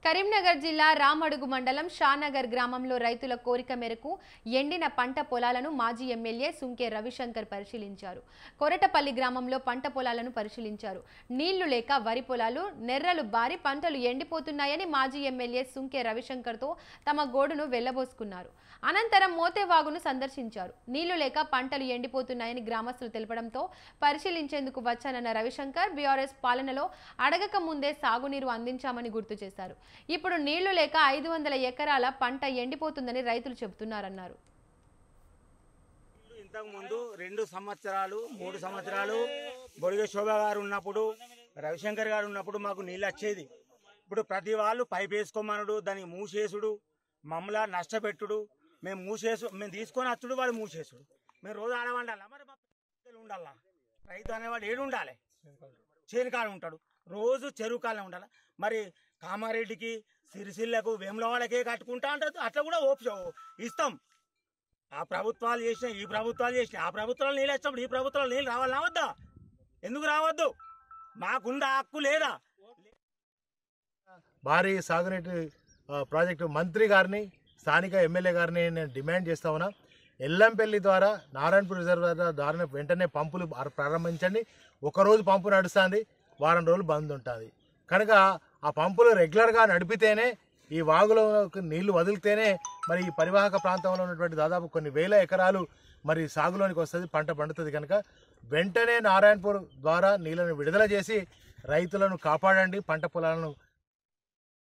కరీంనగర్ జిల్లా రామడుగు మండలం షానగర్ గ్రామంలో రైతుల కోరిక మేరకు ఎండిన పంట పొలాలను మాజీ ఎమ్మెల్యే సుంకే రవిశంకర్ పరిశీలించారు. కొరటపల్లి గ్రామంలో పంట పొలాలను పరిశీలించారు. నీళ్లు లేక వరి పొలాలు నెర్రలు బారి పంటలు ఎండిపోతున్నాయని మాజీ ఎమ్మెల్యే సుంకే రవిశంకర్తో తమ గోడును వెళ్లబోసుకున్నారు. అనంతరం మోతేవాగును సందర్శించారు. నీళ్లు లేక పంటలు ఎండిపోతున్నాయని గ్రామస్తులు తెలపడంతో పరిశీలించేందుకు వచ్చానన్న రవిశంకర్ బీఆర్ఎస్ పాలనలో అడగక ముందే సాగునీరు అందించామని గుర్తు చేశారు. ఇప్పుడు నీళ్లు లేక 500 ఎకరాల పంట ఎండిపోతుందని రైతులు చెబుతున్నారన్నారు. ఇంతకు ముందు 2 సంవత్సరాలు 3 సంవత్సరాలు బొడిగ శోభ గారు ఉన్నప్పుడు రవిశంకర్ గారు ఉన్నప్పుడు మాకు నీళ్ళు వచ్చేది. ఇప్పుడు ప్రతి వాళ్ళు పైప్ వేసుకోమనుడు, దానికి మూసేసుడు, మమ్మల్ని నష్టపెట్టుడు, మేము తీసుకొని వచ్చుడు, వాడు మూసేసుడు. మేము రోజు ఆడవండాలా, మరి ఉండాలా? రైతు అనేవాడు ఏడు ఉండాలి, చేనుకాడ ఉంటాడు, రోజు చెరువు కాలనే ఉండాలి. మరి కామారెడ్డికి, సిరిసిల్లకు, వేములవాడకే కట్టుకుంటా అంటే అట్లా కూడా ఇస్తాం. ఆ ప్రభుత్వాలు చేసినా, ఈ ప్రభుత్వాలు చేసినా, ఆ ప్రభుత్వాలు నీళ్ళు వచ్చినప్పుడు ఈ ప్రభుత్వాలు నీళ్ళు రావాలా వద్దా? ఎందుకు రావద్దు? మాకుందా హక్కు లేదా? భారీ సాగునీటి ప్రాజెక్టు మంత్రి గారిని, స్థానిక ఎమ్మెల్యే గారిని నేను డిమాండ్ చేస్తా ఉన్నా. ఎల్లంపల్లి ద్వారా నారాయణపూర్ రిజర్వాయర్ ద్వారా వెంటనే పంపులు ప్రారంభించండి. ఒకరోజు పంపు నడుస్తుంది, వారం రోజులు బంద్ ఉంటుంది. కనుక ఆ పంపులు రెగ్యులర్గా నడిపితేనే, ఈ వాగులోకి నీళ్లు వదిలితేనే మరి ఈ పరివాహక ప్రాంతంలో ఉన్నటువంటి దాదాపు కొన్ని వేల ఎకరాలు మరి సాగులోనికి వస్తుంది, పంట పండుతుంది. కనుక వెంటనే నారాయణపూర్ ద్వారా నీళ్లను విడుదల చేసి రైతులను కాపాడండి, పంట పొలాలను